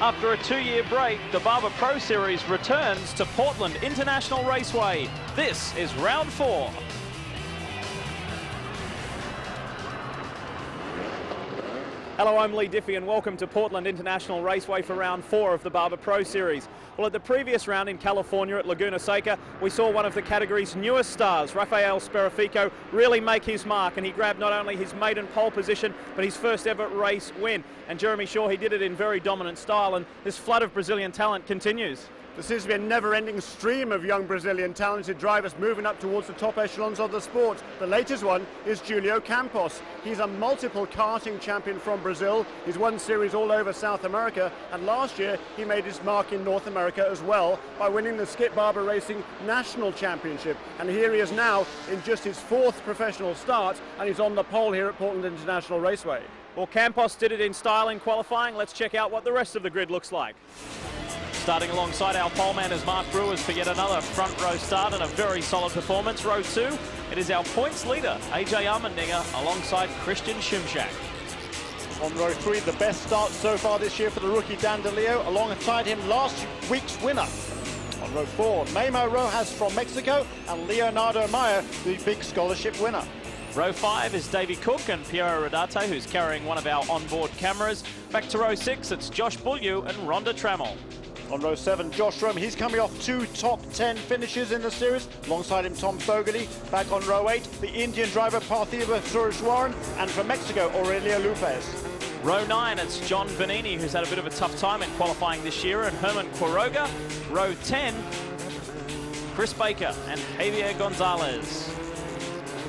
After a 2-year break, the Barber Pro Series returns to Portland International Raceway. This is round 4. Hello, I'm Lee Diffie and welcome to Portland International Raceway for round 4 of the Barber Pro Series. Well, at the previous round in California at Laguna Seca, we saw one of the category's newest stars, Rafael Sperafico, really make his mark, and he grabbed not only his maiden pole position, but his first ever race win. And Jeremy Shaw, he did it in very dominant style, and this flood of Brazilian talent continues. There seems to be a never-ending stream of young Brazilian talented drivers moving up towards the top echelons of the sport. The latest one is Julio Campos. He's a multiple karting champion from Brazil. He's won series all over South America, and last year he made his mark in North America as well by winning the Skip Barber Racing National Championship. And here he is now in just his 4th professional start, and he's on the pole here at Portland International Raceway. Well, Campos did it in style in qualifying. Let's check out what the rest of the grid looks like. Starting alongside our poleman is Mark Brewers for yet another front row start and a very solid performance. Row 2, it is our points leader, AJ Allmendinger, alongside Christian Shimshak. On row 3, the best start so far this year for the rookie Dan DeLeo, alongside him last week's winner. On row 4, Memo Rojas from Mexico and Leonardo Mayer, the big scholarship winner. Row 5 is Davy Cook and Piero Rodate, who's carrying one of our onboard cameras. Back to row 6, it's Josh Beaulieu and Rhonda Trammell. On row 7, Josh Rome, he's coming off 2 top 10 finishes in the series. Alongside him, Tom Fogarty. Back on row 8, the Indian driver Parthiva Sureshwaran, and from Mexico, Aurelio Lopez. Row 9, it's John Vanini, who's had a bit of a tough time in qualifying this year, and Herman Quiroga. Row 10, Chris Baker and Javier Gonzalez.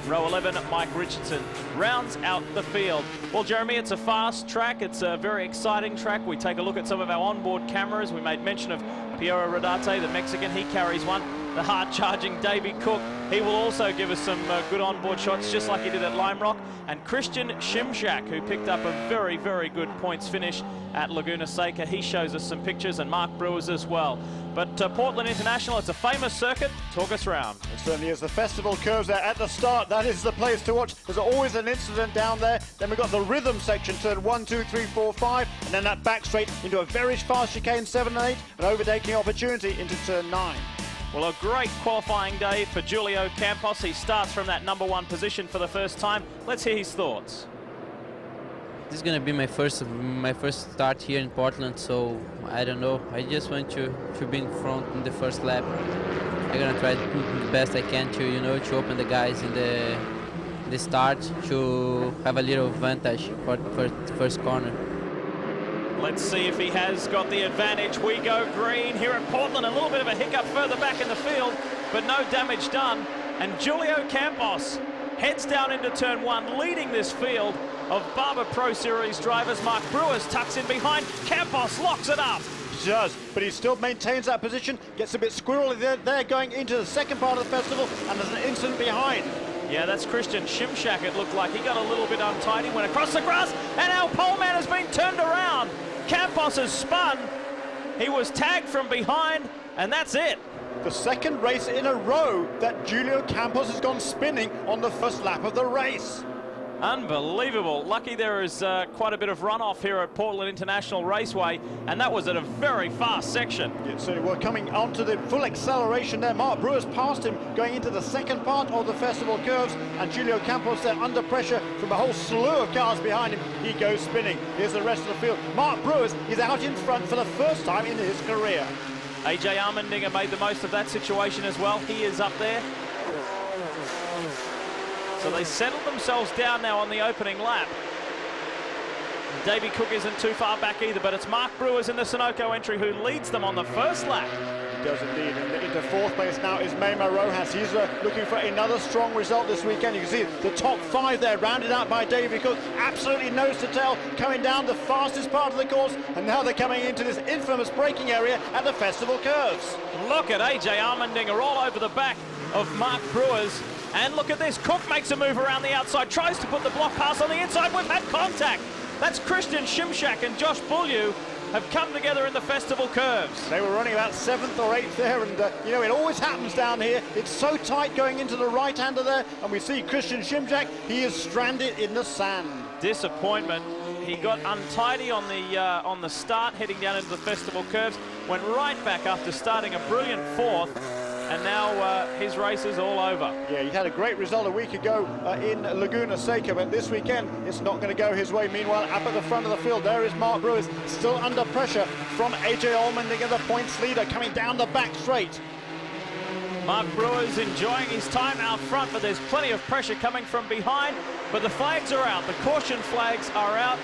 Row 11, Mike Richardson rounds out the field. Well, Jeremy, it's a fast track. It's a very exciting track. We take a look at some of our onboard cameras. We made mention of Piero Rodate, the Mexican. He carries one. The hard-charging Davy Cook, he will also give us some good onboard shots, just like he did at Lime Rock. And Christian Shimshak, who picked up a very, very good points finish at Laguna Seca. He shows us some pictures, and Mark Brewers as well. But Portland International, it's a famous circuit. Talk us round. It certainly is. The festival curves there at the start. That is the place to watch. There's always an incident down there. Then we've got the rhythm section, turn 1, 2, 3, 4, 5, and then that back straight into a very fast chicane 7 and 8, an overtaking opportunity into turn 9. Well, a great qualifying day for Julio Campos. He starts from that #1 position for the first time. Let's hear his thoughts. This is gonna be my first start here in Portland, so I don't know. I just want to be in front in the first lap. I'm gonna try to do the best I can to open the guys in the start, to have a little advantage for first corner. Let's see if he has got the advantage. We go green here at Portland. A little bit of a hiccup further back in the field, but no damage done. And Julio Campos heads down into turn 1, leading this field of Barber Pro Series drivers. Mark Brewers tucks in behind. Campos locks it up. He does, but he still maintains that position, gets a bit squirrely there going into the second part of the festival, and there's an incident behind. Yeah, that's Christian Shimshak, it looked like. He got a little bit untidy, went across the grass, and our poleman has been turned around. Campos has spun. He was tagged from behind, and that's it. The second race in a row that Julio Campos has gone spinning on the first lap of the race. Unbelievable. Lucky there is quite a bit of runoff here at Portland International Raceway, and that was at a very fast section. Yeah, so we're coming onto the full acceleration there. Mark Brewers passed him going into the second part of the festival curves, and Julio Campos there under pressure from a whole slew of cars behind him. He goes spinning. Here's the rest of the field. Mark Brewers is out in front for the first time in his career. AJ Allmendinger made the most of that situation as well. He is up there. So they settled themselves down now on the opening lap. Davy Cook isn't too far back either, but it's Mark Brewers in the Sunoco entry who leads them on the first lap. He does indeed. And into 4th place now is Memo Rojas. He's looking for another strong result this weekend. You can see the top 5 there, rounded out by Davy Cook. Absolutely nose to tail, coming down the fastest part of the course. And now they're coming into this infamous braking area at the festival curves. Look at AJ Allmendinger all over the back of Mark Brewers. And look at this, Cook makes a move around the outside, tries to put the block pass on the inside. We've had contact. That's Christian Shimshak and Josh Beaulieu have come together in the festival curves. They were running about 7th or 8th there, and it always happens down here. It's so tight going into the right-hander there, and we see Christian Shimshak, he is stranded in the sand. Disappointment. He got untidy on the start, heading down into the festival curves, went right back after starting a brilliant fourth, and now his race is all over. Yeah, he had a great result a week ago in Laguna Seca, but this weekend it's not going to go his way. Meanwhile, up at the front of the field, there is Mark Brewers, still under pressure from AJ Allmendinger, the points leader, coming down the back straight. Mark Brewers enjoying his time out front, but there's plenty of pressure coming from behind. But the flags are out, the caution flags are out,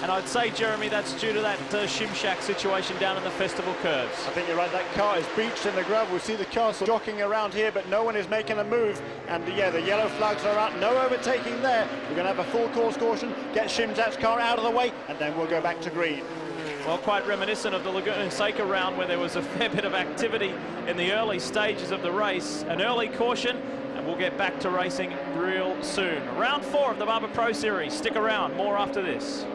and I'd say, Jeremy, that's due to that Shimshak situation down in the festival curves. I think you're right, that car is beached in the gravel. We see the cars jockeying around here, but no one is making a move. And yeah, the yellow flags are out, no overtaking there. We're going to have a full course caution, get Shimshak's car out of the way, and then we'll go back to green. Well, quite reminiscent of the Laguna Seca round, where there was a fair bit of activity in the early stages of the race. An early caution, and we'll get back to racing real soon. Round 4 of the Barber Pro Series. Stick around, more after this.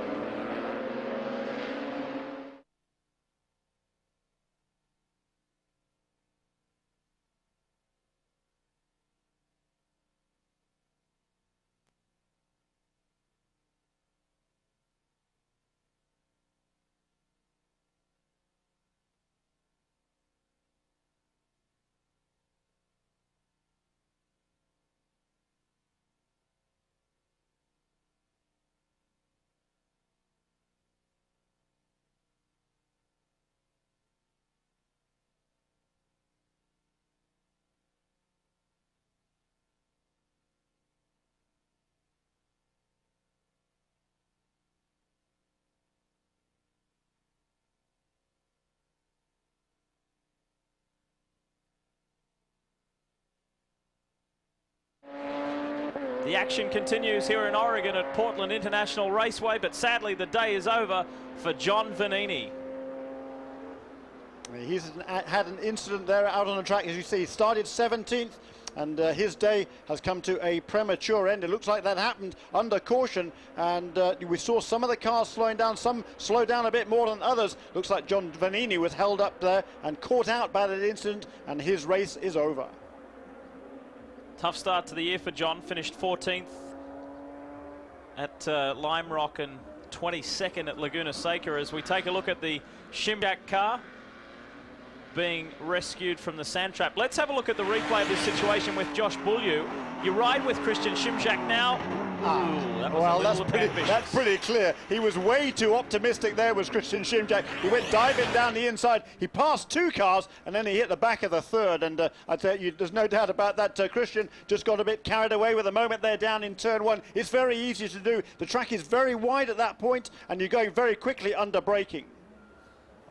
The action continues here in Oregon at Portland International Raceway, but sadly the day is over for John Vanini. He's had an incident there out on the track, as you see. He started 17th, and his day has come to a premature end. It looks like that happened under caution, and we saw some of the cars slowing down, some slow down a bit more than others. Looks like John Vanini was held up there and caught out by that incident, and his race is over. Tough start to the year for John, finished 14th at Lime Rock and 22nd at Laguna Seca. As we take a look at the Shimshak car being rescued from the sand trap. Let's have a look at the replay of this situation with Josh Beaulieu. You ride with Christian Shimshak now. Ooh, that was well, that's pretty clear. He was way too optimistic there, was Christian Shimshak. He went diving down the inside. He passed 2 cars, and then he hit the back of the third. And I tell you, there's no doubt about that. Christian just got a bit carried away with the moment there down in turn 1. It's very easy to do. The track is very wide at that point, and you're going very quickly under braking.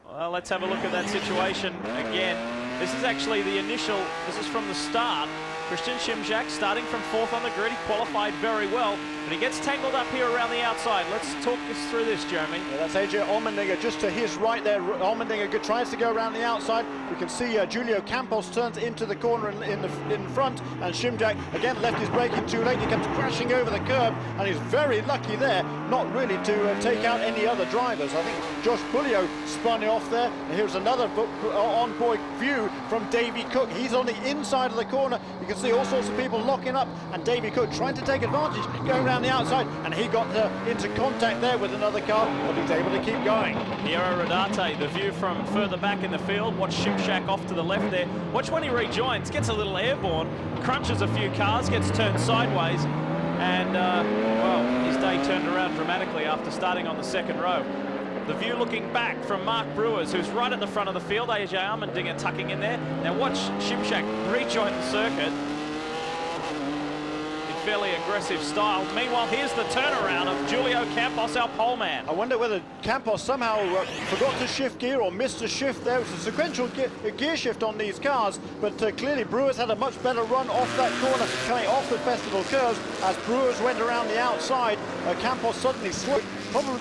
Well, let's have a look at that situation again. This is actually the initial, this is from the start. Christian Shimshak starting from 4th on the grid. He qualified very well, but he gets tangled up here around the outside. Let's talk us through this, Jeremy. Yeah, that's AJ Allmendinger just to his right there. Allmendinger tries to go around the outside. We can see Julio Campos turns into the corner in front, and Shimshak again left his braking too late. He comes crashing over the curb, and he's very lucky there, not really to take out any other drivers. I think Josh Beaulieu spun off there. And here's another on-board view from Davey Cook. He's on the inside of the corner. You can see all sorts of people locking up, and Davey Cook trying to take advantage, going around the outside, and he got into contact there with another car, but he's able to keep going. Piero Rodarte, the view from further back in the field. Watch Shimshak off to the left there. Watch when he rejoins, gets a little airborne, crunches a few cars, gets turned sideways, and well, his day turned around dramatically after starting on the 2nd row. The view looking back from Mark Brewers, who's right at the front of the field. AJ Allmendinger tucking in there. Now watch Shimshak rejoin the circuit in fairly aggressive style. Meanwhile, here's the turnaround of Julio Campos, our pole man. I wonder whether Campos somehow forgot to shift gear or missed a shift there. It's a sequential gear shift on these cars, but clearly Brewers had a much better run off that corner, coming off the festival curves. As Brewers went around the outside, Campos suddenly slipped.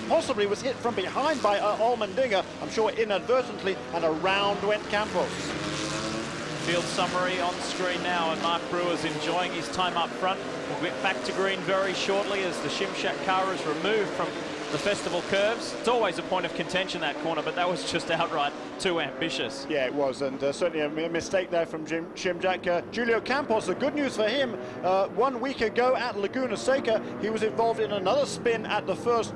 Possibly was hit from behind by Allmendinger, I'm sure inadvertently, and around went Campos. Field summary on screen now, and Mark Brewers enjoying his time up front. We'll get back to green very shortly as the Shimshak car is removed from the festival curves. It's always a point of contention, that corner, but that was just outright too ambitious. Yeah, it was, and certainly a mistake there from Shimshak. Julio Campos, the good news for him, 1 week ago at Laguna Seca, he was involved in another spin at the first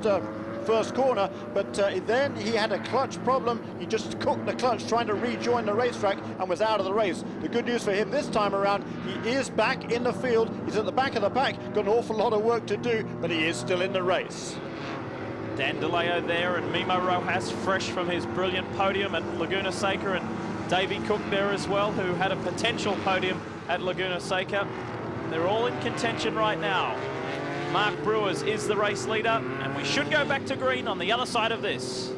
first corner, but then he had a clutch problem. He just cooked the clutch trying to rejoin the racetrack and was out of the race. The good news for him this time around, he is back in the field. He's at the back of the pack, got an awful lot of work to do, but he is still in the race. Dan DeLeo there, and Mimo Rojas fresh from his brilliant podium at Laguna Seca, and Davey Cook there as well, who had a potential podium at Laguna Seca. They're all in contention right now. Mark Brewers is the race leader, and we should go back to green on the other side of this.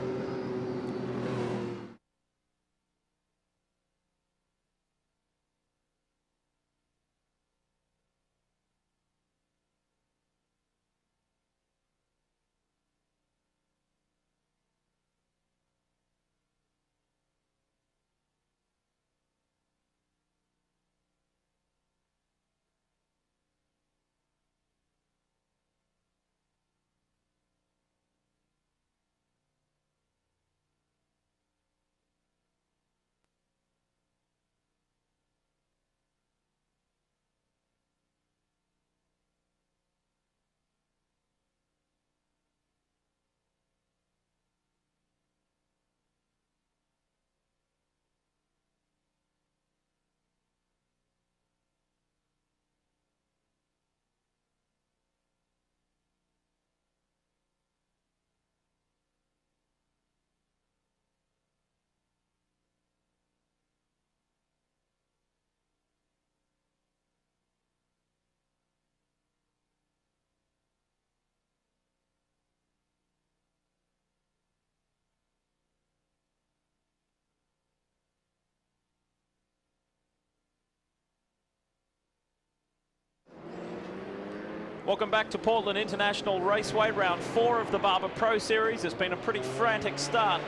Welcome back to Portland International Raceway, round 4 of the Barber Pro Series. It's been a pretty frantic start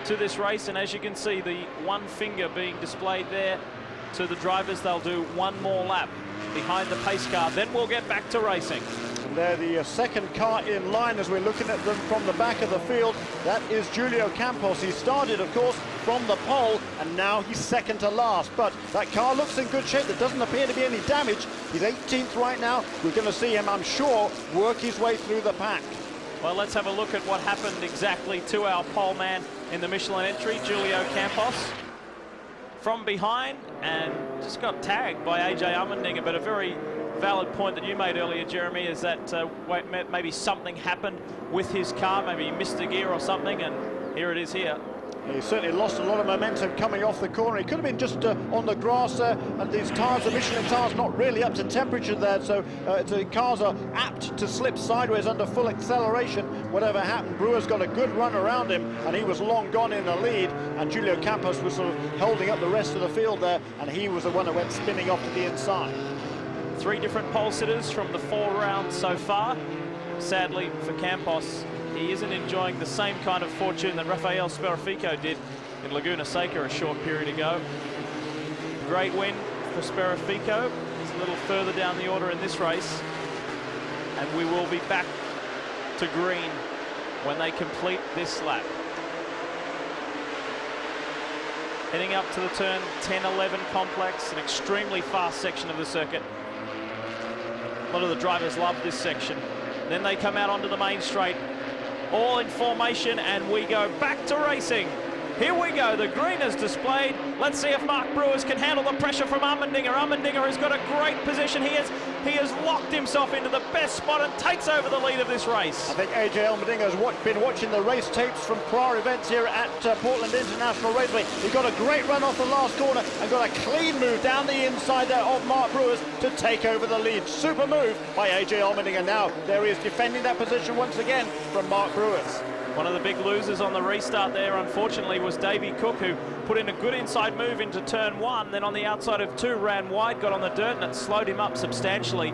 to this race, and as you can see, the one finger being displayed there to the drivers. They'll do one more lap behind the pace car, then we'll get back to racing. And they're the second car in line as we're looking at them from the back of the field. That is Julio Campos. He started, of course, from the pole, and now he's second to last. But that car looks in good shape. There doesn't appear to be any damage. He's 18th right now. We're going to see him, I'm sure, work his way through the pack. Well, let's have a look at what happened exactly to our pole man in the Michelin entry, Julio Campos. From behind, and just got tagged by AJ Allmendinger, but a very valid point that you made earlier, Jeremy, is that maybe something happened with his car, maybe he missed a gear or something, and here it is here. He certainly lost a lot of momentum coming off the corner. He could have been just on the grass there, and these tyres, the Michelin tyres, not really up to temperature there, so the cars are apt to slip sideways under full acceleration. Whatever happened, Brewer's got a good run around him, and he was long gone in the lead, and Julio Campos was sort of holding up the rest of the field there, and he was the one that went spinning off to the inside. 3 different pole sitters from the 4 rounds so far. Sadly for Campos, he isn't enjoying the same kind of fortune that Rafael Sperafico did in Laguna Seca a short period ago. Great win for Sperafico. He's a little further down the order in this race. And we will be back to green when they complete this lap. Heading up to the turn 10-11 complex, an extremely fast section of the circuit. A lot of the drivers love this section. Then they come out onto the main straight, all in formation, and we go back to racing. Here we go, the green is displayed. Let's see if Mark Brewers can handle the pressure from Allmendinger. Allmendinger has got a great position. He has locked himself into the best spot and takes over the lead of this race. I think AJ Allmendinger has been watching the race tapes from prior events here at Portland International Raceway. He got a great run off the last corner and got a clean move down the inside there of Mark Brewers to take over the lead. Super move by AJ Allmendinger. Now there he is defending that position once again from Mark Brewers. One of the big losers on the restart there, unfortunately, was Davey Cook, who put in a good inside move into turn 1, then on the outside of 2 ran wide, got on the dirt, and it slowed him up substantially.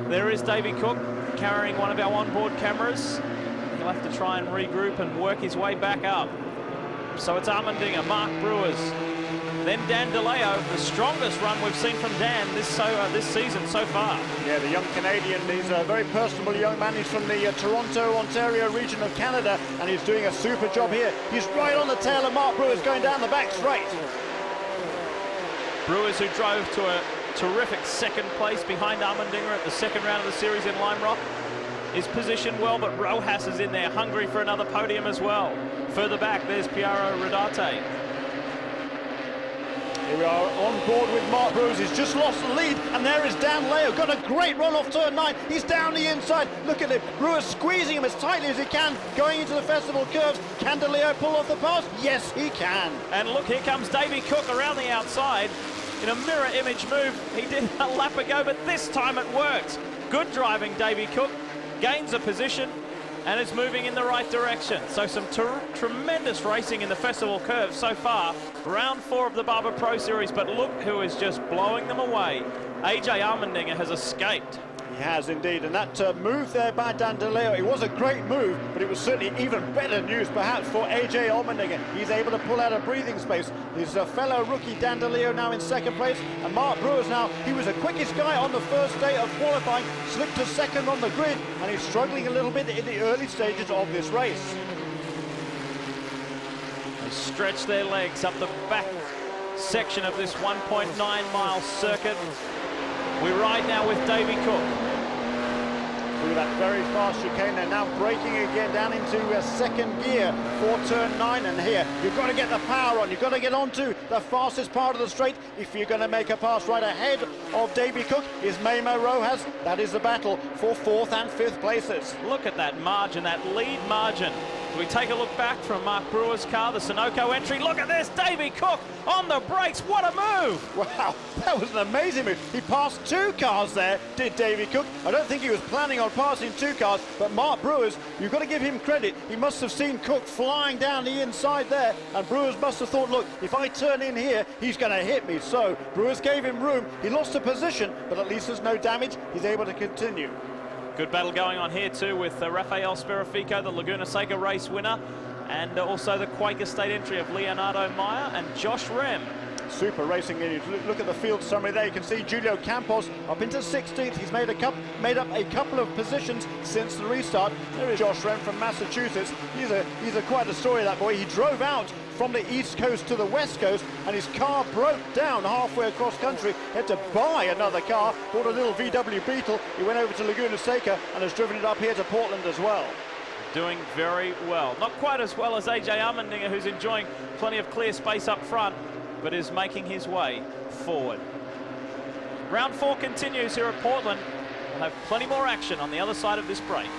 There is Davey Cook carrying one of our onboard cameras. He'll have to try and regroup and work his way back up. So it's Allmendinger, Mark Brewers, then Dan DeLeo, the strongest run we've seen from Dan this season so far. Yeah, the young Canadian, he's a very personable young man. He's from the Toronto, Ontario region of Canada, and he's doing a super job here. He's right on the tail of Mark Brewers going down the back straight. Brewers, who drove to a terrific second place behind Allmendinger at the second round of the series in Lime Rock. is positioned well, but Rojas is in there, hungry for another podium as well. Further back, there's Piero Rodarte. Here we are on board with Mark Brewers. He's just lost the lead, and there is Dan Leo. Got a great run off turn 9. He's down the inside. Look at him. Brewers squeezing him as tightly as he can, going into the festival curves. Can De Leo pull off the pass? Yes, he can. And look, here comes Davy Cook around the outside. In a mirror image move, he did a lap ago, but this time it worked. Good driving, Davy Cook. Gains a position and is moving in the right direction. So some tremendous racing in the festival curve so far. Round 4 of the Barber Pro Series, but look who is just blowing them away. AJ Allmendinger has escaped. He has indeed, and that move there by Dan De Leo, it was a great move, but it was certainly even better news perhaps for AJ Allmendinger. He's able to pull out a breathing space. His fellow rookie Dan De Leo now in second place, and Mark Brewers now, he was the quickest guy on the first day of qualifying, slipped to second on the grid, and he's struggling a little bit in the early stages of this race. They stretch their legs up the back section of this 1.9-mile circuit. We ride now with Davy Cook. Through that very fast chicane, they're now braking again down into second gear for turn 9, and here you've got to get the power on, you've got to get onto the fastest part of the straight if you're going to make a pass. Right ahead of Davy Cook is Memo Rojas. That is the battle for 4th and 5th places. Look at that margin, that lead margin. We take a look back from Mark Brewer's car, the Sunoco entry. Look at this, Davy Cook on the brakes. What a move! Wow, that was an amazing move. He passed 2 cars there, did Davy Cook. I don't think he was planning on passing 2 cars, but Mark Brewers, you've got to give him credit. He must have seen Cook flying down the inside there, and Brewers must have thought, look, if I turn in here, he's going to hit me. So Brewers gave him room. He lost a position, but at least there's no damage. He's able to continue. Good battle going on here too with Rafael Sperafico, the Laguna Seca race winner, and also the Quaker State entry of Leonardo Meyer and Josh Rem. Super racing. Look at the field summary there. You can see Julio Campos up into 16th. He's made up a couple of positions since the restart. There is Josh Rem from Massachusetts. He's quite a story, that boy. He drove out from the East Coast to the West Coast, and his car broke down halfway across country. He had to buy another car, bought a little VW Beetle. He went over to Laguna Seca and has driven it up here to Portland as well. Doing very well. Not quite as well as AJ Allmendinger, who's enjoying plenty of clear space up front, but is making his way forward. Round 4 continues here at Portland. We'll have plenty more action on the other side of this break.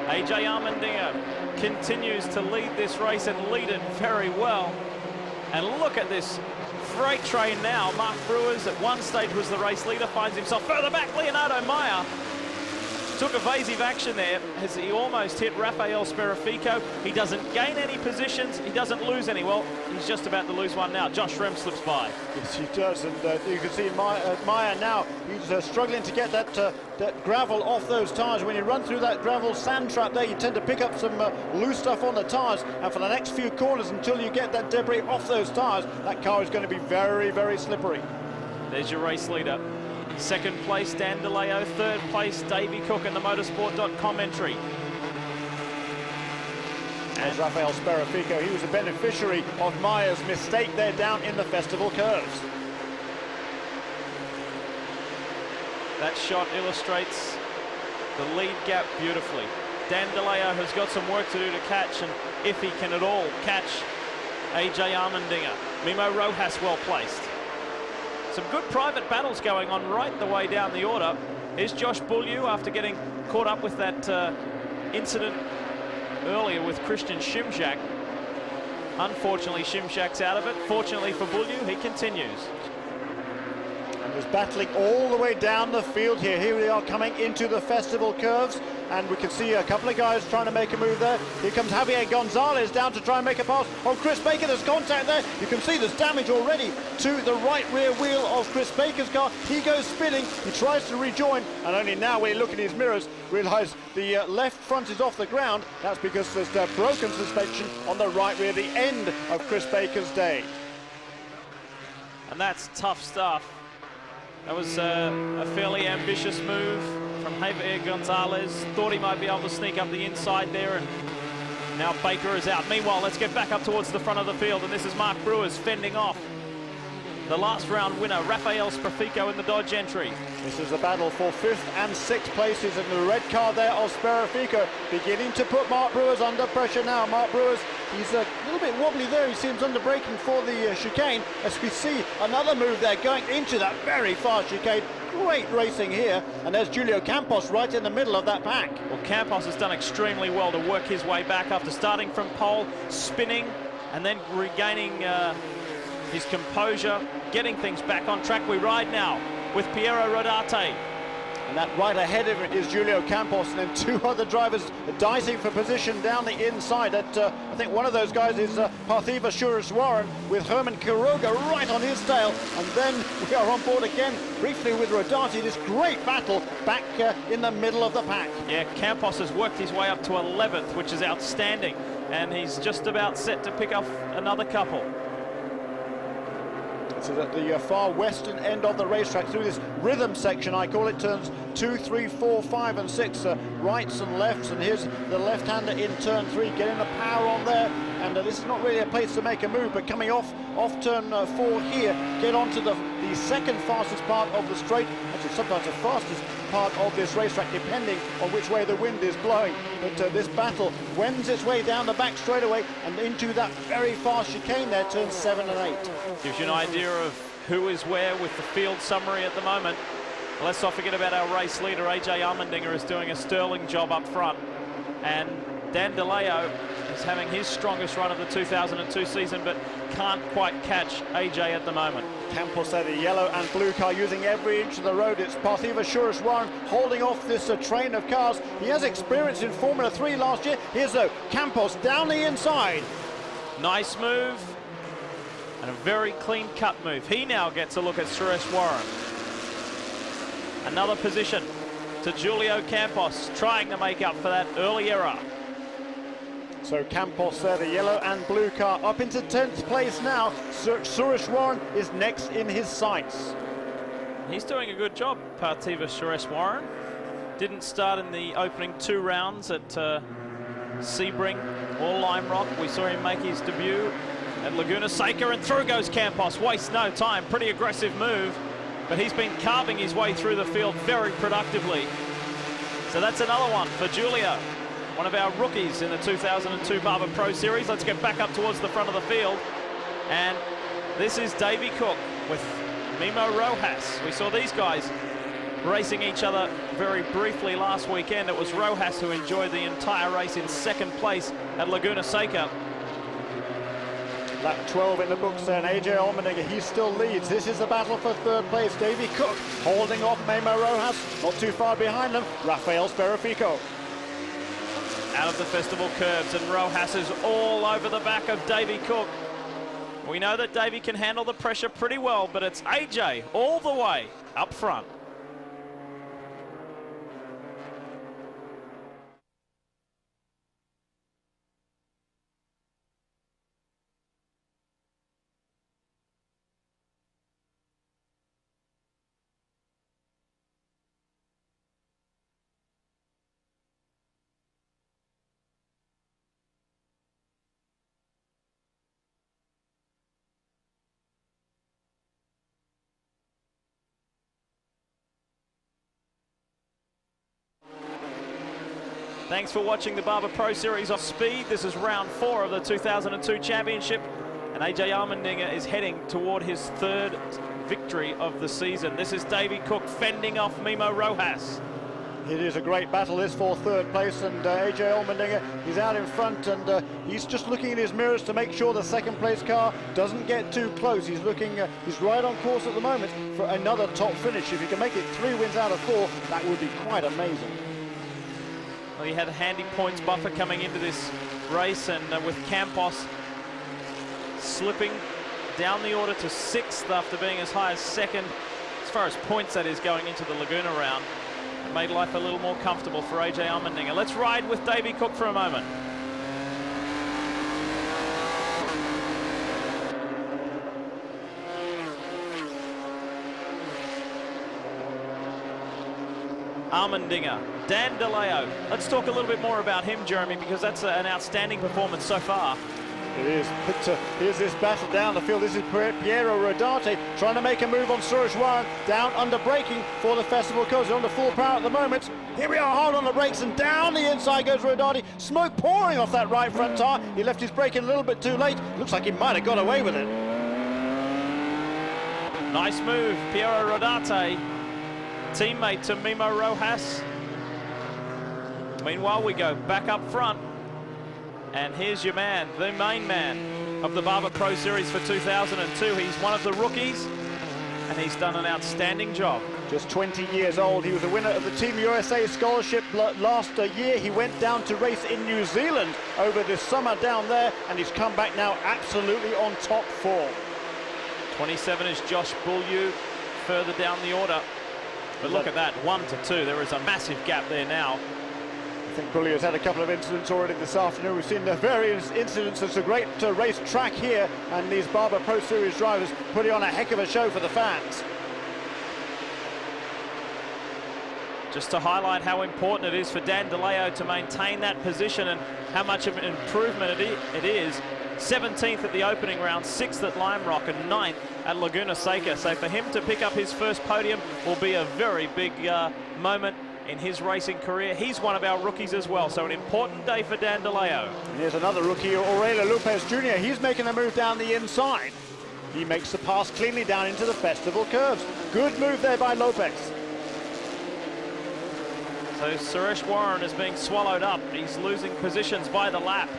AJ Allmendinger continues to lead this race and lead it very well. And look at this freight train now. Mark Brewers at one stage was the race leader, finds himself further back. Leonardo Meyer took evasive action there as he almost hit Rafael Sperafico. He doesn't gain any positions, he doesn't lose any. Well, he's just about to lose one now. Josh Rem slips by. Yes, he does, and you can see Meyer now, he's struggling to get that gravel off those tyres. When you run through that gravel sand trap there, you tend to pick up some loose stuff on the tyres, and for the next few corners, until you get that debris off those tyres, that car is going to be very, very slippery. There's your race leader. Second place, Dan De Leo. Third place, Davy Cook in the motorsport.com entry. As Rafael Sperafico, he was a beneficiary of Meyer's mistake there down in the festival curves. That shot illustrates the lead gap beautifully. Dan DeLeo has got some work to do to catch, and if he can at all catch AJ Allmendinger. Mimo Rojas well placed. Some good private battles going on right the way down the order. Here's Josh Beaulieu after getting caught up with that incident earlier with Christian Shimjak. Unfortunately, Shimjak's out of it. Fortunately for Beaulieu, he continues. And was battling all the way down the field here. Here we are coming into the festival curves, and we can see a couple of guys trying to make a move there. Here comes Javier Gonzalez down to try and make a pass on Chris Baker. There's contact there. You can see there's damage already to the right rear wheel of Chris Baker's car. He goes spinning. He tries to rejoin, and only now when he look at his mirrors, realise the left front is off the ground. That's because there's broken suspension on the right rear, the end of Chris Baker's day. And that's tough stuff. That was a fairly ambitious move from Javier Gonzalez. Thought he might be able to sneak up the inside there, and now Baker is out. Meanwhile, let's get back up towards the front of the field, and this is Mark Brewers fending off the last round winner, Rafael Sprefico, in the Dodge entry. This is a battle for 5th and 6th places, and the red car there of Sprefico beginning to put Mark Brewers under pressure now. Mark Brewers, he's a little bit wobbly there. He seems under braking for the chicane, as we see another move there going into that very fast chicane. Great racing here, and there's Julio Campos right in the middle of that pack. Well, Campos has done extremely well to work his way back after starting from pole, spinning, and then regaining his composure, getting things back on track. We ride now with Piero Rodarte. And that right ahead of it is Julio Campos, and then two other drivers dicing for position down the inside. I think one of those guys is Parthiva Sureswaran with Herman Quiroga right on his tail. And then we are on board again briefly with Rodarte. This great battle back in the middle of the pack. Yeah, Campos has worked his way up to 11th, which is outstanding. And he's just about set to pick up another couple. This is at the far western end of the racetrack, through this rhythm section, I call it, turns 2, 3, 4, 5 and 6, rights and lefts, and here's the left-hander in turn 3, getting the power on there, and this is not really a place to make a move, but coming off turn 4 here, get onto the second fastest part of the straight, actually sometimes the fastest part of this racetrack, depending on which way the wind is blowing. But this battle wends its way down the back straightaway and into that very fast chicane there, turns 7 and 8. Gives you an idea of who is where with the field summary at the moment. Let's not forget about our race leader. AJ Allmendinger is doing a sterling job up front, and Dan DeLeo is having his strongest run of the 2002 season, but can't quite catch AJ at the moment. Campos there, the yellow and blue car, using every inch of the road. It's Parthiva Sureswaran holding off this train of cars. He has experience in Formula 3 last year. Here's Campos down the inside. Nice move, and a very clean cut move. He now gets a look at Sureswaran. Another position to Julio Campos, trying to make up for that early error. So Campos there, the yellow and blue car, up into 10th place now. Sureswaran is next in his sights. He's doing a good job, Parthiva Sureswaran. Didn't start in the opening 2 rounds at Sebring or Lime Rock. We saw him make his debut at Laguna Seca, and through goes Campos. Wastes no time, pretty aggressive move, but he's been carving his way through the field very productively. So that's another one for Julio, one of our rookies in the 2002 Barber Pro Series. Let's get back up towards the front of the field. And this is Davey Cook with Mimo Rojas. We saw these guys racing each other very briefly last weekend. It was Rojas who enjoyed the entire race in 2nd place at Laguna Seca. Lap 12 in the books there, and AJ Allmendinger, he still leads. This is the battle for 3rd place. Davey Cook holding off Mimo Rojas. Not too far behind them, Rafael Sprefico. Out of the festival curves, and Rojas is all over the back of Davey Cook. We know that Davey can handle the pressure pretty well, but it's AJ all the way up front. Thanks for watching the Barber Pro Series off speed. This is round 4 of the 2002 championship, and AJ Allmendinger is heading toward his 3rd victory of the season. This is Davey Cook fending off Mimo Rojas. It is a great battle, this, for 3rd place, and AJ Allmendinger, he's out in front, and he's just looking in his mirrors to make sure the 2nd place car doesn't get too close. He's looking, he's right on course at the moment for another top finish. If he can make it 3 wins out of 4, that would be quite amazing. Well, he had a handy points buffer coming into this race, and with Campos slipping down the order to 6th after being as high as 2nd, as far as points that is going into the Laguna round, it made life a little more comfortable for AJ Allmendinger. Let's ride with Davey Cook for a moment. Allmendinger, Dan DeLeo. Let's talk a little bit more about him, Jeremy, because that's an outstanding performance so far. It is, but here's this battle down the field. This is Piero Rodarte trying to make a move on Suresh Warren, down under braking for the Festival Coast. They're under full power at the moment. Here we are, hard on the brakes, and down the inside goes Rodarte. Smoke pouring off that right front tire. He left his braking a little bit too late. Looks like he might have got away with it. Nice move, Piero Rodarte, teammate to Mimo Rojas. Meanwhile, we go back up front. And here's your man, the main man of the Barber Pro Series for 2002. He's one of the rookies, and he's done an outstanding job. Just 20 years old. He was a winner of the Team USA scholarship last year. He went down to race in New Zealand over the summer down there, and he's come back now absolutely on top form. 27 is Josh Beaulieu further down the order. But look at that, 1 to 2. There is a massive gap there now. I think Beaulieu's had a couple of incidents already this afternoon. We've seen the various incidents. It's a great race track here, and these Barber Pro Series drivers putting on a heck of a show for the fans. Just to highlight how important it is for Dan DeLeo to maintain that position and how much of an improvement it is. 17th at the opening round, 6th at Lime Rock, and 9th at Laguna Seca. So for him to pick up his first podium will be a very big moment in his racing career. He's one of our rookies as well, so an important day for Dan DeLeo. And here's another rookie, Aurelio Lopez Jr. He's making a move down the inside. He makes the pass cleanly down into the Festival curves. Good move there by Lopez. So Suresh Warren is being swallowed up. He's losing positions by the lap.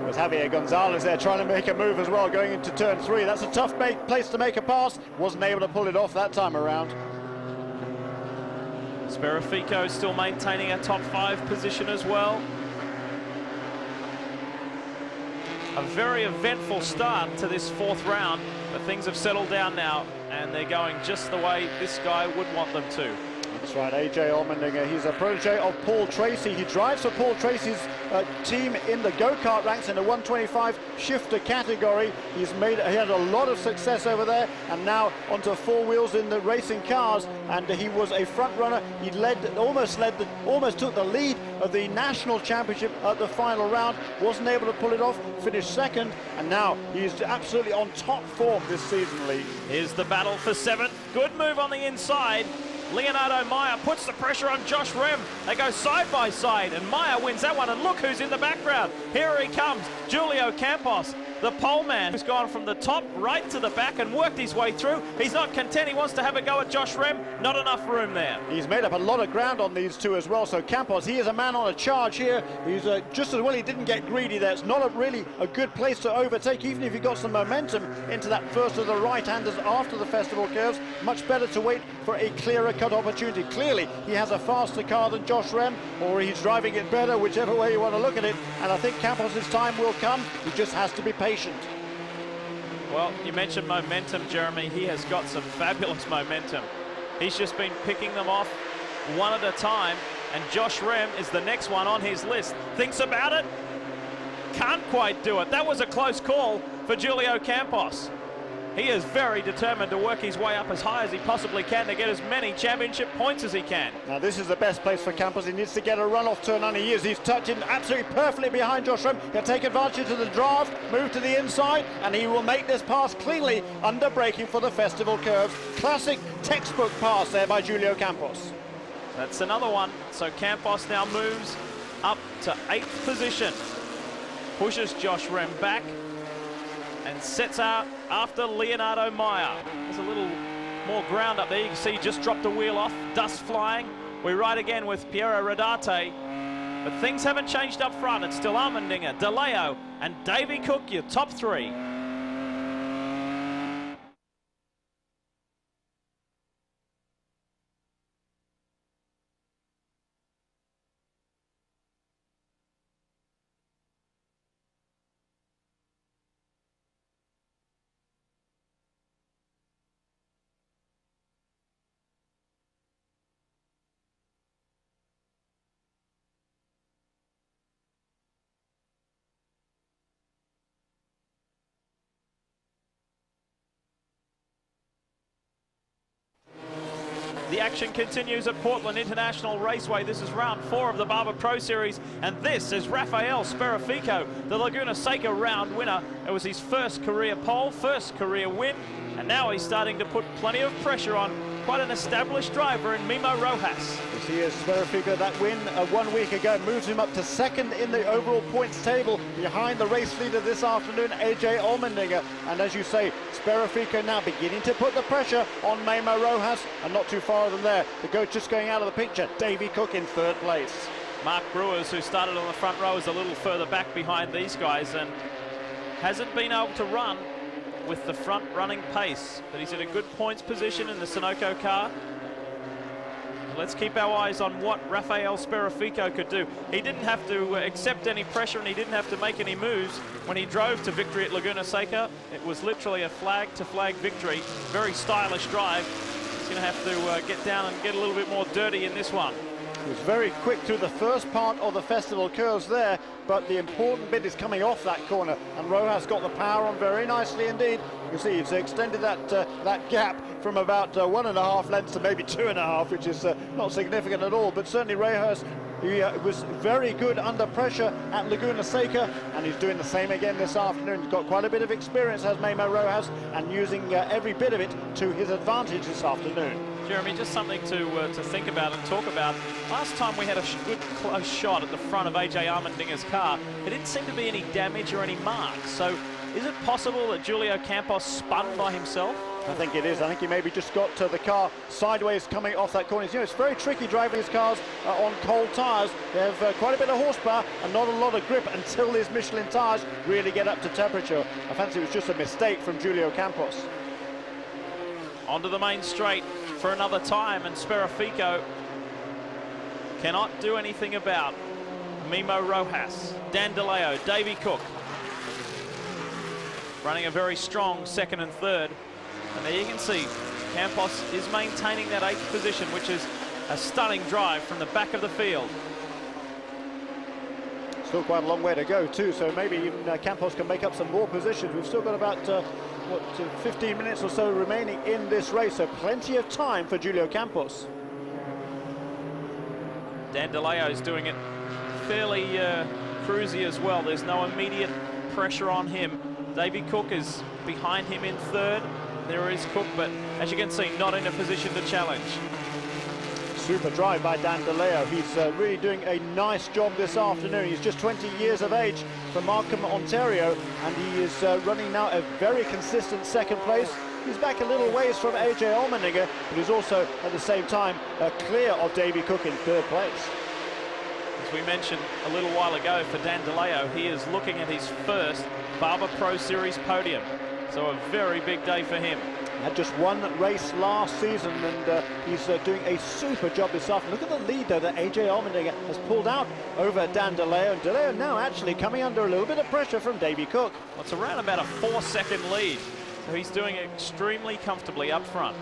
With Javier Gonzalez there trying to make a move as well, going into turn 3. That's a tough place to make a pass. Wasn't able to pull it off that time around. Sperafico still maintaining a top 5 position as well. A very eventful start to this 4th round, but things have settled down now, and they're going just the way this guy would want them to. That's right, AJ Allmendinger. He's a protege of Paul Tracy. He drives for Paul Tracy's team in the go-kart ranks in the 125 shifter category. He had a lot of success over there, and now onto 4 wheels in the racing cars. And he was a front runner. He almost took the lead of the national championship at the final round. Wasn't able to pull it off. Finished 2nd, and now he's absolutely on top form this season, Lee. Here's the battle for 7th. Good move on the inside. Leonardo Meyer puts the pressure on Josh Rem. They go side by side, and Meyer wins that one. And look who's in the background. Here he comes, Julio Campos, the pole man, who's gone from the top right to the back and worked his way through. He's not content. He wants to have a go at Josh Rem. Not enough room there. He's made up a lot of ground on these two as well. So Campos, he is a man on a charge here. He's just as well. He didn't get greedy there. It's not really a good place to overtake, even if he got some momentum into that first of the right-handers after the Festival curves. Much better to wait for a clearer cut opportunity. Clearly, he has a faster car than Josh Rem, or he's driving it better, whichever way you want to look at it. And I think Campos' time will come. He just has to be patient. Well, you mentioned momentum, Jeremy. He has got some fabulous momentum. He's just been picking them off one at a time, and Josh Rem is the next one on his list. Thinks about it, can't quite do it. That was a close call for Julio Campos. He is very determined to work his way up as high as he possibly can to get as many championship points as he can. Now this is the best place for Campos. He needs to get a run off turn, and he is. He's touching absolutely perfectly behind Josh Rem. He'll take advantage of the draft, move to the inside, and he will make this pass cleanly under braking for the festival curves. Classic textbook pass there by Julio Campos. That's another one. So Campos now moves up to 8th position. Pushes Josh Rem back and sets out after Leonardo Meyer. There's a little more ground up there. You can see he just dropped the wheel off, dust flying. We ride again with Piero Rodarte, but things haven't changed up front. It's still Allmendinger, De Leo and Davy Cook, your top 3. The action continues at Portland International Raceway. This is round 4 of the Barber Pro Series, and this is Rafael Sperafico, the Laguna Seca round winner. It was his first career pole, first career win, and now he's starting to put plenty of pressure on quite an established driver in Mimo Rojas. Yes, he is. Sperafico, that win 1 week ago moves him up to 2nd in the overall points table behind the race leader this afternoon, AJ Allmendinger. And as you say, Sperafico now beginning to put the pressure on Mimo Rojas, and not too far from there. The goat just going out of the picture. Davy Cook in 3rd place. Mark Brewers, who started on the front row, is a little further back behind these guys and hasn't been able to run with the front running pace, but he's in a good points position in the Sunoco car. Let's keep our eyes on what Rafael Sperafico could do. He didn't have to accept any pressure, and he didn't have to make any moves when he drove to victory at Laguna Seca. It was literally a flag to flag victory. Very stylish drive. He's going to have to get down and get a little bit more dirty in this one. He was very quick through the first part of the festival curves there, but the important bit is coming off that corner, and Rojas got the power on very nicely indeed. You see, he's extended that gap from about 1.5 lengths to maybe 2.5, which is not significant at all, but certainly Rojas, he was very good under pressure at Laguna Seca, and he's doing the same again this afternoon. He's got quite a bit of experience, has Mimo Rojas, and using every bit of it to his advantage this afternoon. Jeremy, just something to think about and talk about. Last time we had a good close shot at the front of AJ Allmendinger's car, there didn't seem to be any damage or any marks. So is it possible that Julio Campos spun by himself? I think it is. I think he maybe just got the car sideways coming off that corner. You know, it's very tricky driving his cars on cold tyres. They have quite a bit of horsepower and not a lot of grip until these Michelin tyres really get up to temperature. I fancy it was just a mistake from Julio Campos. Onto the main straight for another time, and Sperafico cannot do anything about Mimo Rojas. Dan DeLeo, Davy Cook running a very strong 2nd and 3rd. And there you can see Campos is maintaining that 8th position, which is a stunning drive from the back of the field. Still quite a long way to go too, so maybe even Campos can make up some more positions. We've still got about 15 minutes or so remaining in this race, so plenty of time for Julio Campos. Dan DeLeo is doing it fairly cruisy as well. There's no immediate pressure on him. Davy Cook is behind him in 3rd. There is Cook, but as you can see, not in a position to challenge. Super drive by Dan DeLeo. He's really doing a nice job this afternoon. He's just 20 years of age from Markham, Ontario, and he is running now a very consistent 2nd place. He's back a little ways from AJ Allmendinger, but he's also at the same time clear of Davy Cook in 3rd place. As we mentioned a little while ago, for Dan DeLeo, he is looking at his first Barber Pro Series podium. So a very big day for him. Had just one race last season, and he's doing a super job this afternoon. Look at the lead, though, that AJ Allmendinger has pulled out over Dan DeLeo. And DeLeo now actually coming under a little bit of pressure from Davy Cook. Well, it's around about a 4-second lead. So he's doing extremely comfortably up front.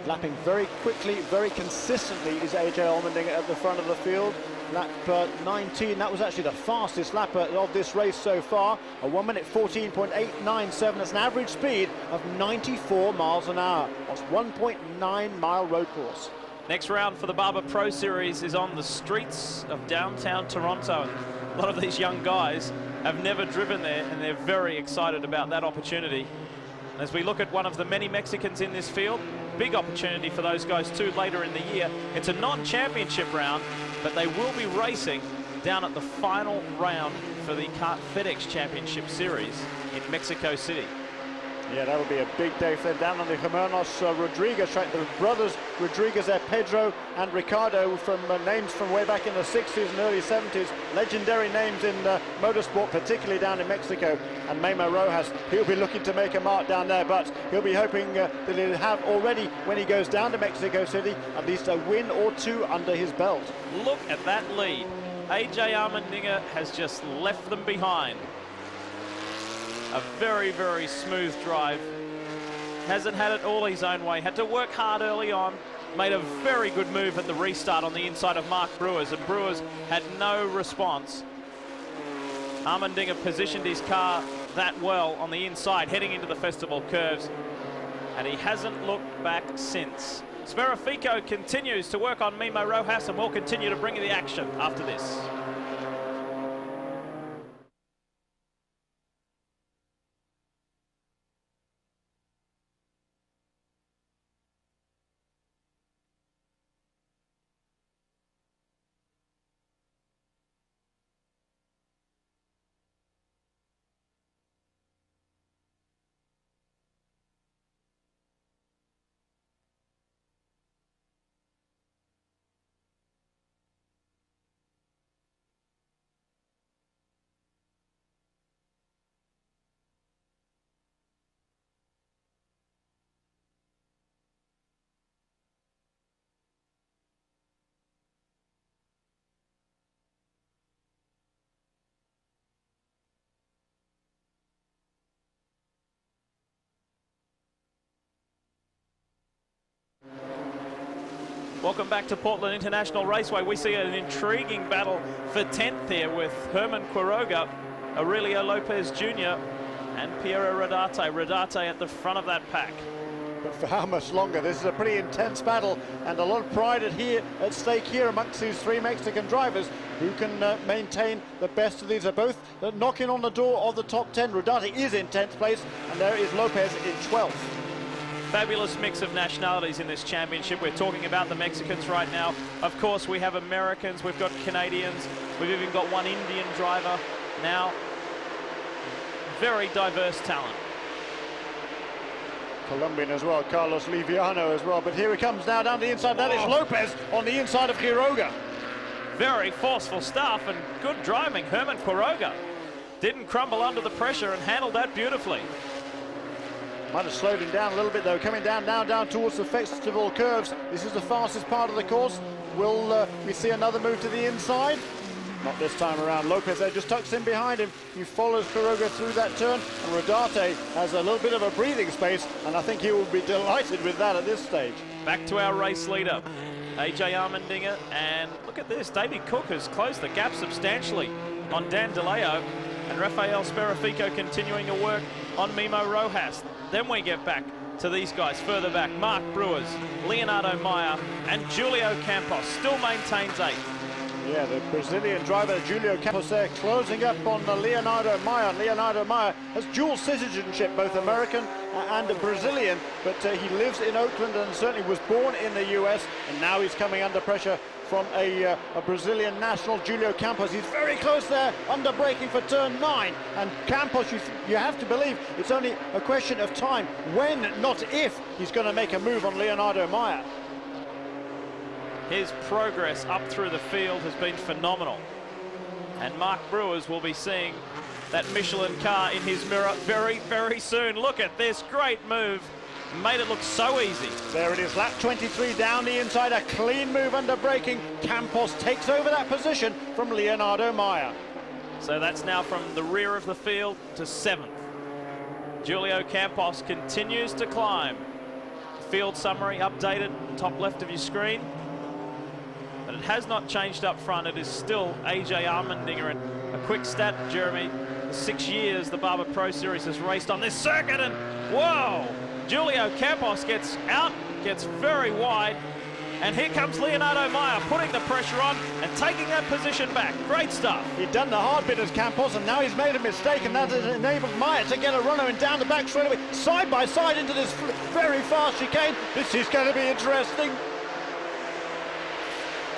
Lapping very quickly, very consistently is AJ Allmendinger at the front of the field. lap 19. That was actually the fastest lap of this race so far. A 1 minute 14.897. That's an average speed of 94 miles an hour. That's 1.9 mile road course. Next round for the Barber Pro Series is on the streets of downtown Toronto. A lot of these young guys have never driven there, and they're very excited about that opportunity. As we look at one of the many Mexicans in this field, big opportunity for those guys too later in the year. It's a non-championship round, but they will be racing down at the final round for the Kart FedEx Championship Series in Mexico City. Yeah, that would be a big day for them down on the Hermanos Rodriguez track. The brothers Rodriguez there, Pedro and Ricardo, from names from way back in the 60s and early 70s. Legendary names in motorsport, particularly down in Mexico. And Memo Rojas, he'll be looking to make a mark down there, but he'll be hoping that he'll have already, when he goes down to Mexico City, at least a win or two under his belt. Look at that lead. AJ Allmendinger has just left them behind. A very, very smooth drive. Hasn't had it all his own way. Had to work hard early on. Made a very good move at the restart on the inside of Mark Brewers, and Brewers had no response. Allmendinger positioned his car that well on the inside, heading into the festival curves, and he hasn't looked back since. Sperafico continues to work on Memo Rojas, and will continue to bring you the action after this. Welcome back to Portland International Raceway. We see an intriguing battle for 10th here with Herman Quiroga, Aurelio Lopez Jr. and Piero Rodarte. Rodarte at the front of that pack. But for how much longer? This is a pretty intense battle, and a lot of pride at stake here amongst these three Mexican drivers who can maintain the best of these. Are both knocking on the door of the top 10. Rodarte is in 10th place, and there is Lopez in 12th. Fabulous mix of nationalities in this championship. We're talking about the Mexicans right now. Of course, we have Americans, we've got Canadians, we've even got one Indian driver now. Very diverse talent. Colombian as well, Carlos Liviano as well. But here he comes now down the inside. That is Lopez on the inside of Quiroga. Very forceful stuff and good driving. Herman Quiroga didn't crumble under the pressure and handled that beautifully. Might have slowed him down a little bit though, coming down now down towards the festival curves. This is the fastest part of the course. Will we see another move to the inside? Not this time around. Lopez there just tucks in behind him. He follows Quiroga through that turn, and Rodarte has a little bit of a breathing space, and I think he will be delighted with that at this stage. Back to our race leader, AJ Allmendinger, and look at this. Davey Cook has closed the gap substantially on Dan DeLeo, and Rafael Sperafico continuing to work on Memo Rojas. Then we get back to these guys further back. Mark Brewers, Leonardo Meyer, and Julio Campos still maintains 8th. Yeah, the Brazilian driver Julio Campos there closing up on Leonardo Meyer. Leonardo Meyer has dual citizenship, both American and Brazilian, but he lives in Oakland and certainly was born in the US, and now he's coming under pressure from a Brazilian national, Julio Campos. He's very close there, under braking for turn 9, and Campos, you have to believe it's only a question of time, when, not if, he's going to make a move on Leonardo Meyer. His progress up through the field has been phenomenal. And Mark Brewers will be seeing that Michelin car in his mirror very, very soon. Look at this great move. Made it look so easy. There it is, lap 23 down the inside, a clean move under braking. Campos takes over that position from Leonardo Meyer. So that's now from the rear of the field to 7th. Julio Campos continues to climb. Field summary updated, top left of your screen. But it has not changed up front. It is still AJ Allmendinger. And a quick stat, Jeremy, the 6 years the Barber Pro Series has raced on this circuit, and whoa, Julio Campos gets out, gets very wide, and here comes Leonardo Meyer putting the pressure on and taking that position back. Great stuff. He'd done the hard bit as Campos, and now he's made a mistake, and that has enabled Meyer to get a runner and down the back straight away, side by side into this very fast chicane. This is going to be interesting.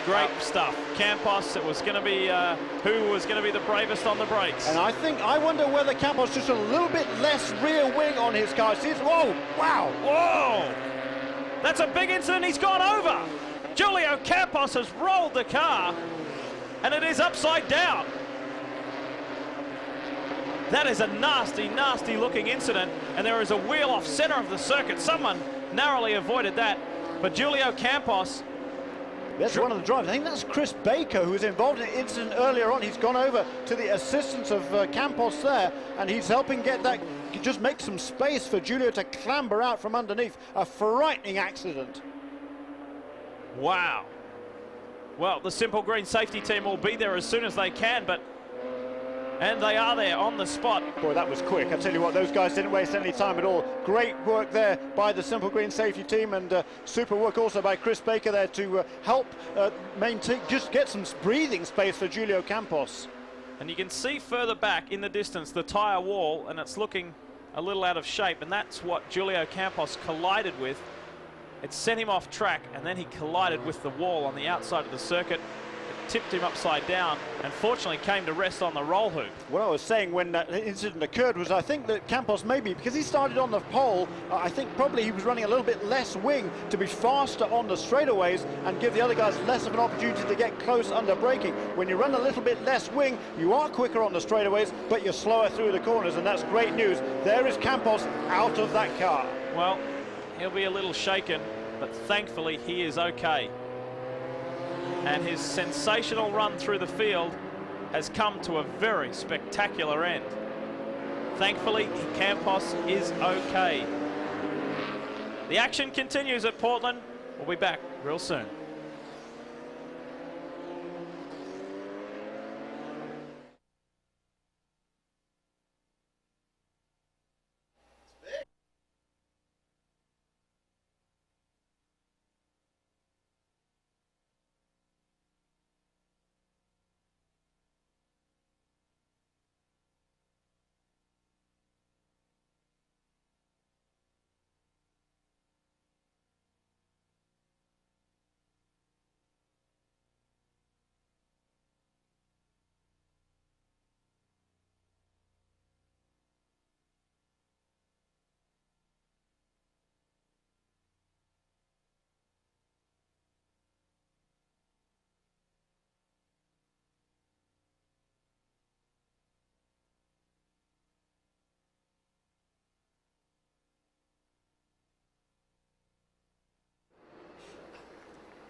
Great stuff. Campos, it was going to be who was going to be the bravest on the brakes. And I wonder whether Campos just a little bit less rear wing on his car. See, whoa, wow. Whoa! That's a big incident. He's gone over. Julio Campos has rolled the car, and it is upside down. That is a nasty, nasty looking incident, and there is a wheel off center of the circuit. Someone narrowly avoided that, but Julio Campos. That's one of the drivers. I think that's Chris Baker, who was involved in the incident earlier on. He's gone over to the assistance of Campos there, and he's helping get that, just make some space for Julio to clamber out from underneath. A frightening accident. Wow. Well, the Simple Green safety team will be there as soon as they can, and they are there on the spot. Boy, that was quick. I tell you what, those guys didn't waste any time at all. Great work there by the Simple Green safety team, and super work also by Chris Baker there to help maintain, just get some breathing space for Julio Campos. And you can see further back in the distance the tyre wall, and it's looking a little out of shape, and that's what Julio Campos collided with. It sent him off track, and then he collided with the wall on the outside of the circuit. It tipped him upside down, and fortunately came to rest on the roll hoop. What I was saying when that incident occurred was I think that Campos maybe, because he started on the pole, I think probably he was running a little bit less wing to be faster on the straightaways and give the other guys less of an opportunity to get close under braking. When you run a little bit less wing, you are quicker on the straightaways, but you're slower through the corners, and that's great news. There is Campos out of that car. Well, he'll be a little shaken, but thankfully he is okay. And his sensational run through the field has come to a very spectacular end. Thankfully, Campos is okay. The action continues at Portland. We'll be back real soon.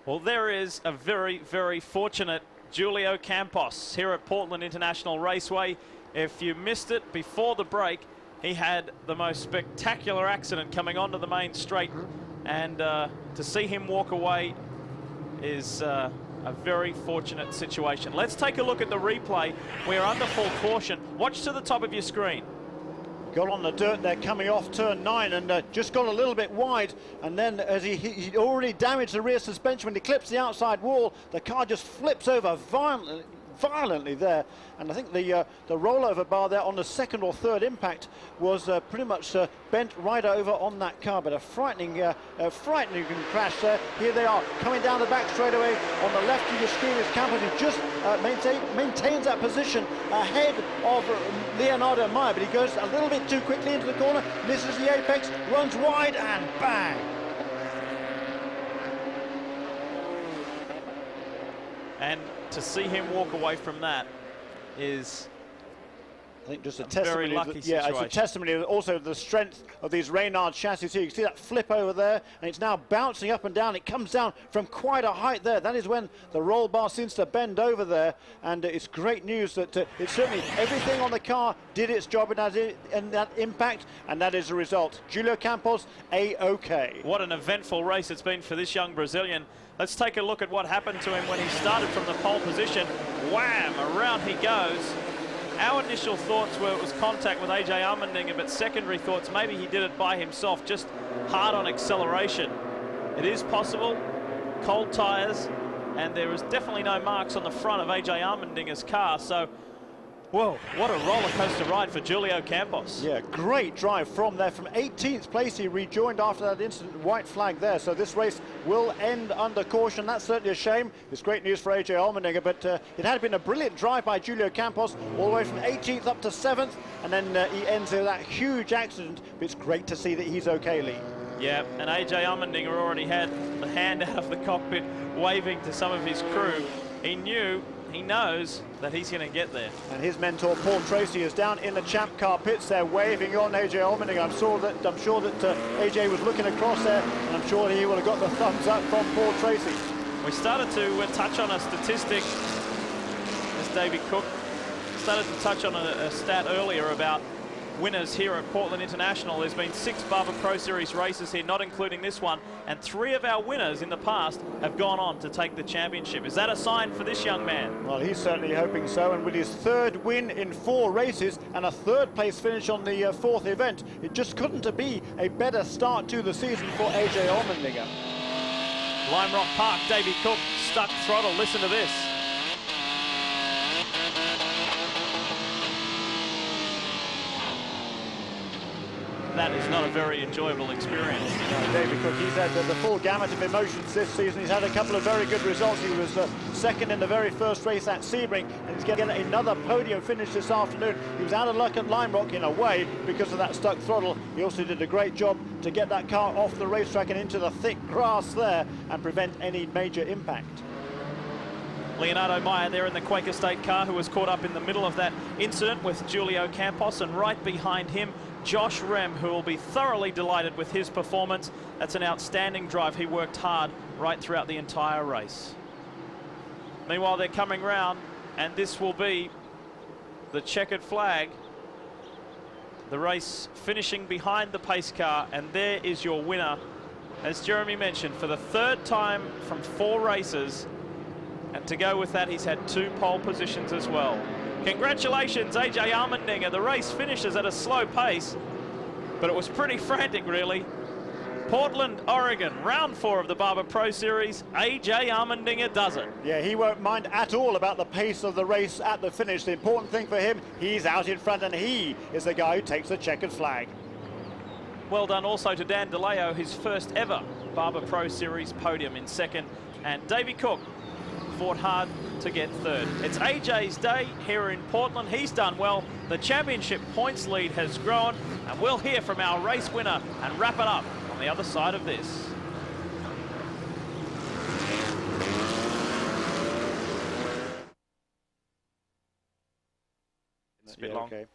Well, there is a very, very fortunate Julio Campos here at Portland International Raceway. If you missed it before the break, he had the most spectacular accident coming onto the main straight, and to see him walk away is a very fortunate situation. Let's take a look at the replay. We're under full caution. Watch to the top of your screen. Got on the dirt there coming off turn 9 and just got a little bit wide, and then as he already damaged the rear suspension when he clips the outside wall, the car just flips over violently there, and I think the rollover bar there on the second or third impact was pretty much bent right over on that car. But a frightening crash there. Here they are coming down the back straightaway. On the left of your screen is Campos, who just maintains that position ahead of Leonardo Meyer, but he goes a little bit too quickly into the corner, misses the apex, runs wide, and bang. And to see him walk away from that is I think just a Very testimony. lucky Yeah, it's a situation. testimony also the strength of these Reynard chassis here. You can see that flip over there, and it's now bouncing up and down. It comes down from quite a height there. That is when the roll bar seems to bend over there, and it's great news that it's certainly everything on the car did its job in that impact, and that is the result. Julio Campos, A-OK. What an eventful race it's been for this young Brazilian. Let's take a look at what happened to him when he started from the pole position. Wham, around he goes. Our initial thoughts were it was contact with AJ Allmendinger, but secondary thoughts maybe he did it by himself, just hard on acceleration. It is possible, cold tyres, and there is definitely no marks on the front of AJ Allmendinger's car, so whoa, what a roller coaster ride for Julio Campos. Yeah, great drive from there. From 18th place, he rejoined after that incident, white flag there. So this race will end under caution. That's certainly a shame. It's great news for AJ Allmendinger, but it had been a brilliant drive by Julio Campos, all the way from 18th up to 7th, and then he ends with that huge accident. But it's great to see that he's okay, Lee. Yeah, and AJ Allmendinger already had the hand out of the cockpit waving to some of his crew. He knows that he's going to get there. And his mentor Paul Tracy is down in the champ car pits there, waving on AJ Allmendinger. I'm sure that AJ was looking across there, and I'm sure he would have got the thumbs up from Paul Tracy. We started to touch on a statistic, as Davey Cook started to touch on a stat earlier about winners here at Portland International. There's been 6 Barber Pro Series races here, not including this one, and 3 of our winners in the past have gone on to take the championship. Is that a sign for this young man? Well, he's certainly hoping so, and with his 3rd win in 4 races and a 3rd place finish on the 4th event, it just couldn't be a better start to the season for AJ Allmendinger. Lime Rock Park, Davey Cook, stuck throttle. Listen to this. That is not a very enjoyable experience. David Cook, he's had the full gamut of emotions this season. He's had a couple of very good results. He was second in the very first race at Sebring, and he's getting another podium finish this afternoon. He was out of luck at Lime Rock in a way because of that stuck throttle. He also did a great job to get that car off the racetrack and into the thick grass there and prevent any major impact. Leonardo Meyer there in the Quaker State car, who was caught up in the middle of that incident with Julio Campos, and right behind him Josh Rem, who will be thoroughly delighted with his performance. That's an outstanding drive. He worked hard right throughout the entire race. Meanwhile, they're coming round, and this will be the checkered flag. The race finishing behind the pace car, and there is your winner, as Jeremy mentioned, for the 3rd time from 4 races. And to go with that, he's had 2 pole positions as well. Congratulations, AJ Allmendinger. The race finishes at a slow pace, but it was pretty frantic, really. Portland, Oregon, round 4 of the Barber Pro Series. AJ Allmendinger does it. Yeah, he won't mind at all about the pace of the race at the finish. The important thing for him, he's out in front, and he is the guy who takes the checkered flag. Well done also to Dan DeLeo, his first ever Barber Pro Series podium in 2nd. And Davey Cook fought hard to get 3rd. It's AJ's day here in Portland. He's done well. The championship points lead has grown, and we'll hear from our race winner and wrap it up on the other side of this. It's a bit long. Okay.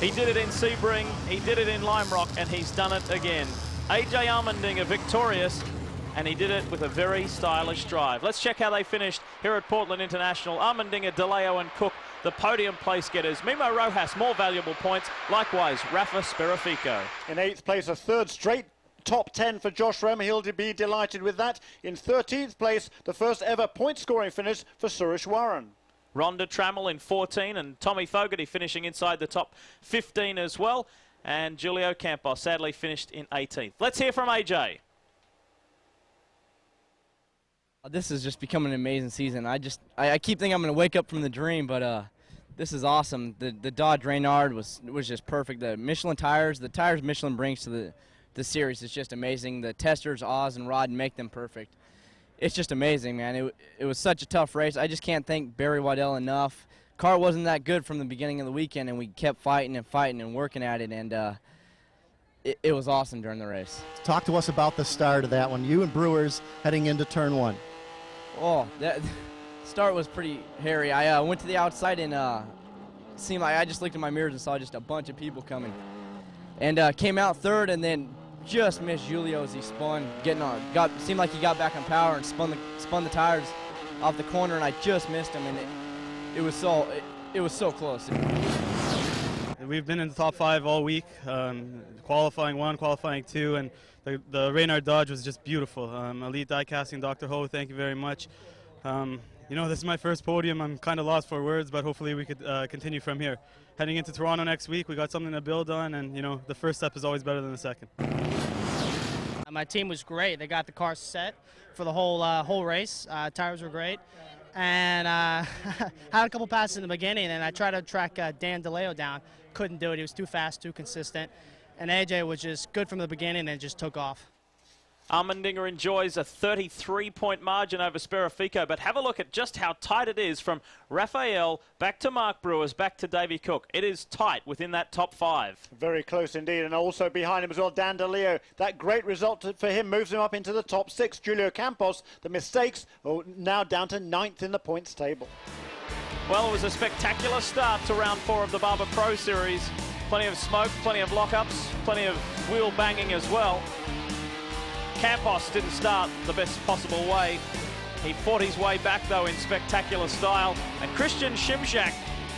He did it in Sebring, he did it in Lime Rock, and he's done it again. AJ Allmendinger victorious and he did it with a very stylish drive. Let's check how they finished here at Portland International. Armandinger, DeLeo and Cook, the podium place getters. Mimo Rojas, more valuable points. Likewise, Rafa Sperafico. In 8th place, a third straight top 10 for Josh Rem. He'll be delighted with that. In 13th place, the first ever point-scoring finish for Suresh Warren. Rhonda Trammell in 14 and Tommy Fogarty finishing inside the top 15 as well. And Julio Campos sadly finished in 18th. Let's hear from AJ. This is just becoming an amazing season. I keep thinking I'm going to wake up from the dream, but this is awesome. The Dodge Reynard was just perfect. The Michelin tires, the tires Michelin brings to the series is just amazing. The testers, Oz and Rod, make them perfect. It's just amazing, man. It was such a tough race. I just can't thank Barry Waddell enough. Car wasn't that good from the beginning of the weekend, and we kept fighting and fighting and working at it, and it was awesome during the race. Talk to us about the start of that one. You and Brewers heading into turn 1. Oh, that start was pretty hairy. I went to the outside and seemed like I just looked in my mirrors and saw just a bunch of people coming. And came out third and then just missed Julio as he spun, seemed like he got back on power and spun the tires off the corner, and I just missed him, and it was so close. We've been in the top 5 all week, qualifying 1, qualifying 2, and the Reynard Dodge was just beautiful. Elite Die Casting, Dr. Ho, thank you very much. You know, this is my first podium. I'm kind of lost for words, but hopefully we could continue from here. Heading into Toronto next week, we got something to build on, and you know, the first step is always better than the second. My team was great. They got the car set for the whole race. Tires were great. And had a couple passes in the beginning, and I tried to track Dan DeLeo down. Couldn't do it. He was too fast, too consistent. And AJ was just good from the beginning and just took off. Armandinger enjoys a 33-point margin over Sperafico, but have a look at just how tight it is from Raphael back to Mark Brewers, back to Davey Cook. It is tight within that top 5. Very close indeed, and also behind him as well, Dan DeLeo. That great result for him moves him up into the top 6. Julio Campos, the mistakes, now down to 9th in the points table. Well, it was a spectacular start to round 4 of the Barber Pro Series. Plenty of smoke, plenty of lockups, plenty of wheel banging as well. Campos didn't start the best possible way. He fought his way back, though, in spectacular style. And Christian Shimshak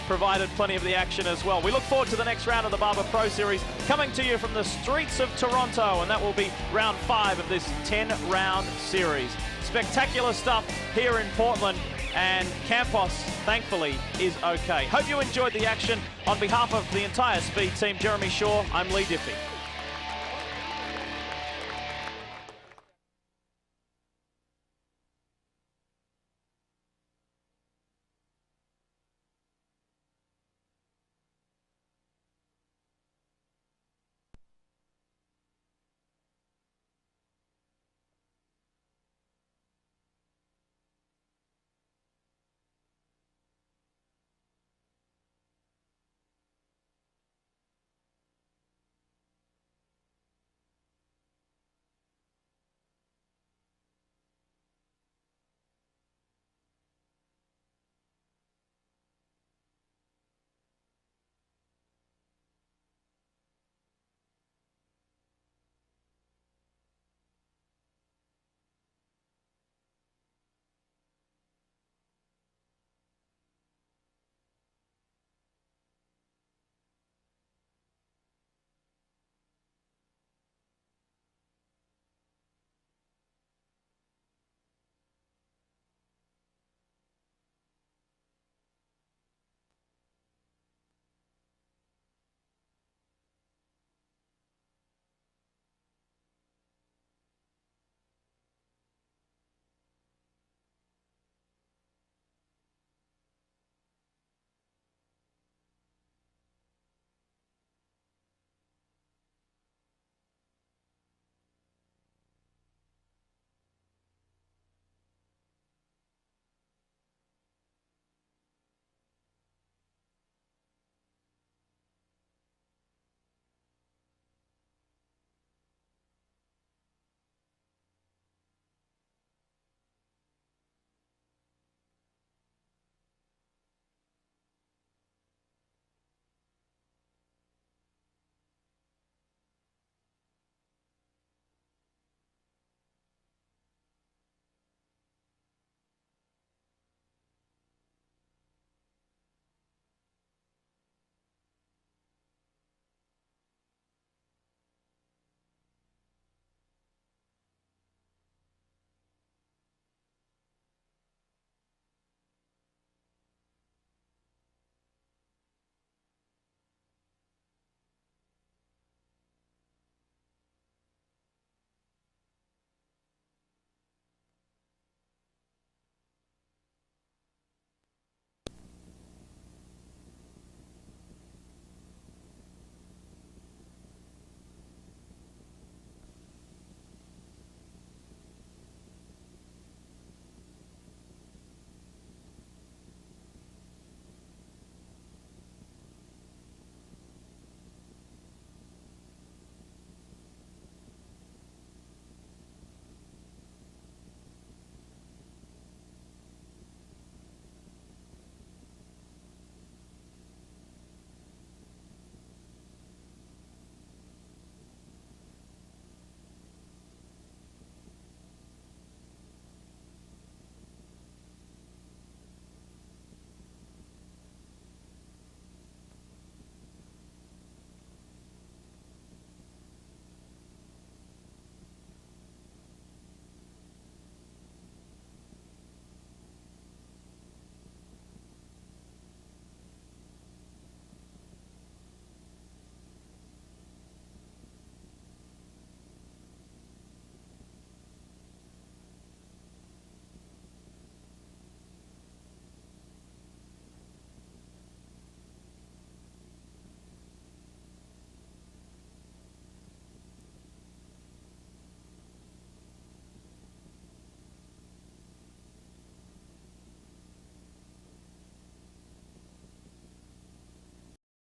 provided plenty of the action as well. We look forward to the next round of the Barber Pro Series coming to you from the streets of Toronto, and that will be round 5 of this 10-round series. Spectacular stuff here in Portland, and Campos, thankfully, is okay. Hope you enjoyed the action. On behalf of the entire Speed team, Jeremy Shaw, I'm Lee Diffie.